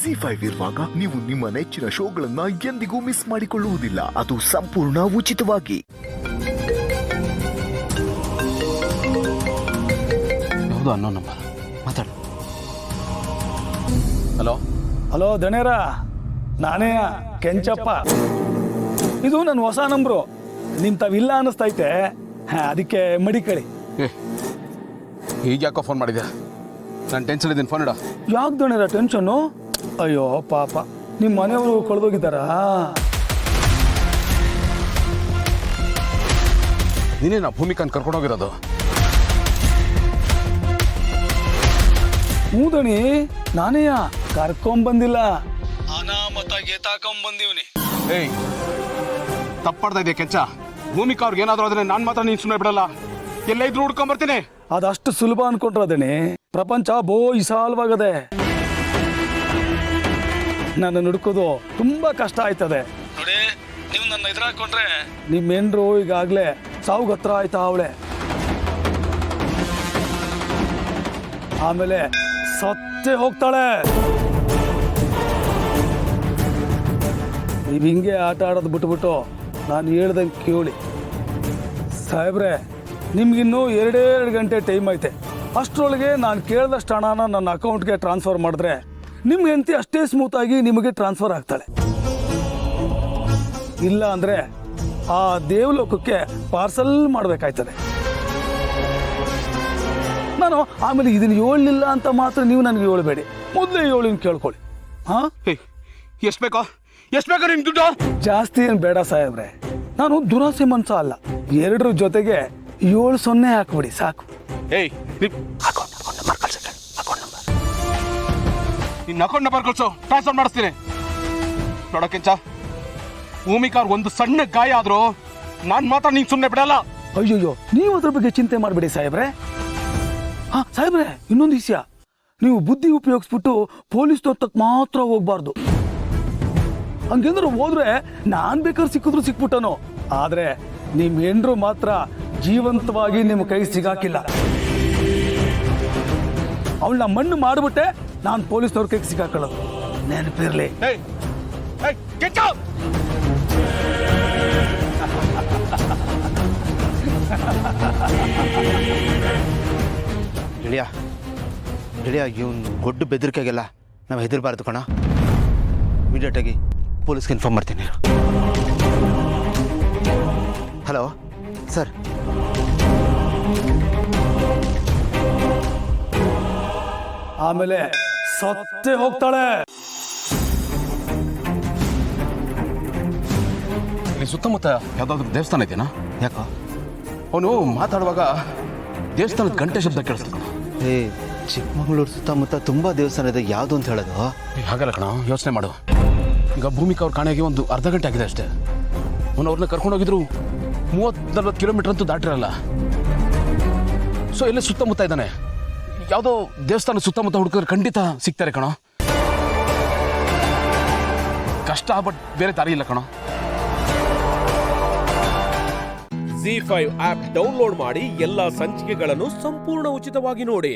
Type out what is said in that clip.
ZEE5 ಇರುವಾಗ ನೀವು ನಿಮ್ಮ ನೆಚ್ಚಿನ ಶೋಗಳನ್ನ ಎಂದಿಗೂ ಮಿಸ್ ಮಾಡಿಕೊಳ್ಳುವುದಿಲ್ಲ. ಅದು ಸಂಪೂರ್ಣ ಉಚಿತವಾಗಿ. ಯಾವುದು ಅನ್ನೋ ನಂಬರ್ ಮಾತಾಡು. ಹಲೋ ಹಲೋ ದಣೇರ, ನಾನೇ ಕೆಂಚಪ್ಪ. ಇದು ನನ್ನ ಹೊಸ ನಂಬರು. ನಿಮ್ ತಾವಿಲ್ಲ ಅನ್ನಿಸ್ತೈತೆ, ಅದಕ್ಕೆ ಮಡಿಕಳಿ. ಈಗ ಯಾಕೋ ಫೋನ್ ಮಾಡಿದ್ಯಾ? ನಾನು ಟೆನ್ಷನ್ ಇದ್ದೀನಿ, ಫೋನ್ ಇಡ. ಯಾಕೆ ದಣೇರ ಟೆನ್ಷನ್ನು? ಅಯ್ಯೋ ಪಾಪ, ನಿಮ್ಮ ಮನೆಯವರು ಕಳೆದೋಗಿದ್ದಾರಾ? ನೀನೇ ನಾ ಭೂಮಿಕಾನ್ ಕರ್ಕೊಂಡೋಗಿರೋದು. ಮೂದಣಿ, ನಾನೇ ಕರ್ಕೊಂಬಂದಿಲ್ಲ, ಅನಾಮತ ಗೆತಾಕೊಂಬಂದಿವ್ನಿ. ಏಯ್, ತಪ್ಪಾಡ್ತಾ ಇದೆಯಾ ಕೆಂಚ? ಭೂಮಿಕಾ ಅವ್ರಿಗೆ ಏನಾದರೂ ಆದ್ರೆ ನಾನು ಮಾತ್ರ ನೀನು ಸುಮ್ಮನೆ ಬಿಡಲ್ಲ. ಎಲ್ಲ ಇದ್ರು ಹುಡ್ಕೊಂಬರ್ತೀನಿ. ಅದಷ್ಟು ಸುಲಭ ಅನ್ಕೊಂಡ್ರದಣಿ. ಪ್ರಪಂಚ ಬೋ ವಿಶಾಲವಾಗದೆ. ನನ್ನ ಹುಡುಕೋದು ತುಂಬಾ ಕಷ್ಟ ಆಯ್ತದೆ ನೋಡಿ. ನೀವು ನನ್ನ ಎದುರಾಕೊಂಡ್ರೆ ನಿಮ್ಮ ಹೆಂಡ್ರು ಈಗಾಗ್ಲೇ ಸಾವು ಹತ್ರ ಆಯ್ತಾ ಅವಳೆ. ಆಮೇಲೆ ಸತ್ತೇ ಹೋಗ್ತಾಳೆ. ನೀವು ಹಿಂಗೆ ಆಟ ಆಡೋದು ಬಿಟ್ಬಿಟ್ಟು ನಾನು ಹೇಳ್ದಂಗೆ ಕೇಳಿ. ಸಾಹೇಬ್ರೆ, ನಿಮ್ಗಿನ್ನೂ 2 ಗಂಟೆ ಟೈಮ್ ಐತೆ. ಅಷ್ಟರೊಳಗೆ ನಾನು ಕೇಳಿದಷ್ಟು ಹಣನ ನನ್ನ ಅಕೌಂಟ್ಗೆ ಟ್ರಾನ್ಸ್ಫರ್ ಮಾಡಿದ್ರೆ ನಿಮ್ಗೆ ಹೆಂಡತಿ ಅಷ್ಟೇ ಸ್ಮೂತಾಗಿ ನಿಮಗೆ ಟ್ರಾನ್ಸ್ಫರ್ ಆಗ್ತಾಳೆ. ಇಲ್ಲ ಅಂದರೆ ಆ ದೇವಲೋಕಕ್ಕೆ ಪಾರ್ಸಲ್ ಮಾಡಬೇಕಾಯ್ತದೆ. ನಾನು ಆಮೇಲೆ ಇದನ್ನು ಹೇಳಲಿಲ್ಲ ಅಂತ ಮಾತ್ರ ನೀವು ನನಗೆ ಹೇಳಬೇಡಿ. ಮೊದಲೇ ಹೇಳಿನ ಕೇಳ್ಕೊಳ್ಳಿ. ಹಾಂ, ಎಷ್ಟು ಬೇಕೋ ನಿಮ್ಗೆ ದುಡ್ಡು? ಜಾಸ್ತಿ ಏನು ಬೇಡ ಸಾಹೇಬ್ರೆ. ನಾನು ದುರಾಸೆ ಮನ್ಸ ಅಲ್ಲ. 2 ಜೊತೆಗೆ 7-0 ಹಾಕ್ಬಿಡಿ ಸಾಕು. ಏಯ್, ನಿನ್ನ ಅಕೌಂಟ್ ನಂಬರ್ ಕಳ್ಸು, ಟ್ರಾನ್ಸ್ಫರ್ ಮಾಡಿಸ್ತೀನಿ. ನೋಡಕ್ಕೆಂಚ, ಭೂಮಿಕಾ ಒಂದು ಸಣ್ಣ ಗಾಯ ಆದ್ರೂ ನಾನು ಮಾತ್ರ ನೀನು ಸುಮ್ಮನೆ ಬಿಡಲ್ಲ. ಅಯ್ಯಯ್ಯೋ, ನೀವು ಅದ್ರ ಬಗ್ಗೆ ಚಿಂತೆ ಮಾಡಬೇಡಿ ಸಾಹೇಬ್ರೆ. ಹಾಂ ಸಾಹೇಬ್ರೆ, ಇನ್ನೊಂದು ವಿಷಯ, ನೀವು ಬುದ್ಧಿ ಉಪಯೋಗಿಸ್ಬಿಟ್ಟು ಪೊಲೀಸ್ ತೋಟಕ್ಕೆ ಮಾತ್ರ ಹೋಗ್ಬಾರ್ದು. ಹಂಗೇಂದ್ರು ಹೋದ್ರೆ ನಾನು ಬೇಕಾದ್ರೆ ಸಿಕ್ಕಿದ್ರು ಸಿಕ್ಬಿಟ್ಟನು. ಆದ್ರೆ ನಿಮ್ಮ ಹೆಂಡ್ರು ಮಾತ್ರ ಜೀವಂತವಾಗಿ ನಿಮ್ಮ ಕೈ ಸಿಗಾಕಿಲ್ಲ. ಅವಳನ್ನ ಮಣ್ಣು ಮಾಡಿಬಿಟ್ಟೆ ನಾನು ಪೊಲೀಸ್ನವ್ರ ಕೈಗೆ ಸಿಗಾಕೊಳ್ಳೋದು. ನೆನಪಿರ್ಲಿ. ಗೆಳೆಯ ಗೆಳೆಯ, ಇವನು ದೊಡ್ಡ ಬೆದರಿಕೆಗೆಲ್ಲ ನಾವು ಹೆದರಬಾರ್ದು ಕಣ. ಇಮಿಡಿಯೇಟಾಗಿ ಪೊಲೀಸ್ಗೆ ಇನ್ಫಾರ್ಮ್ ಮಾಡ್ತೀನಿ. Hello sir. ಆಮೇಲೆ ಸತ್ತೇ ಹೋಗ್ತಾಳೆ. ಇಲ್ಲಿ ಸುತ್ತಮುತ್ತ ಯಾವ್ದಾದ್ರು ದೇವಸ್ಥಾನ ಇದೆಯಾ? ಯಾಕೋ ಅವನು ಮಾತಾಡುವಾಗ ದೇವಸ್ಥಾನದ ಗಂಟೆ ಶಬ್ದ ಕೇಳಿಸ್ತಾನ. ಚಿಕ್ಕಮಗಳೂರು ಸುತ್ತಮುತ್ತ ತುಂಬ ದೇವಸ್ಥಾನ ಇದೆ, ಯಾವುದು ಅಂತ ಹೇಳೋದು? ಹಾಗಲ್ಲ ಕಣ, ಯೋಚನೆ ಮಾಡು. ಈಗ ಭೂಮಿಕಾ ಅವ್ರ ಕಾಣೆಗೆ ಒಂದು ಅರ್ಧ ಗಂಟೆ ಆಗಿದೆ ಅಷ್ಟೇ. ಅವನು ಅವ್ರನ್ನ ಕರ್ಕೊಂಡೋಗಿದ್ರು 30-40 ಕಿಲೋಮೀಟರ್ ಅಂತೂ ದಾಟಿರಲ್ಲ. ಸೊ ಎಲ್ಲೇ ಸುತ್ತಮುತ್ತ ಇದ್ದಾನೆ. ಯಾವುದೋ ದೇವಸ್ಥಾನ ಸುತ್ತಮುತ್ತ ಹುಡುಕರು ಖಂಡಿತ ಸಿಗ್ತಾರೆ ಕಣ. ಕಷ್ಟ, ಬಟ್ ಬೇರೆ ದಾರಿ ಇಲ್ಲ ಕಣ. ZEE5 ಆಪ್ ಡೌನ್ಲೋಡ್ ಮಾಡಿ ಎಲ್ಲಾ ಸಂಚಿಕೆಗಳನ್ನು ಸಂಪೂರ್ಣ ಉಚಿತವಾಗಿ ನೋಡಿ.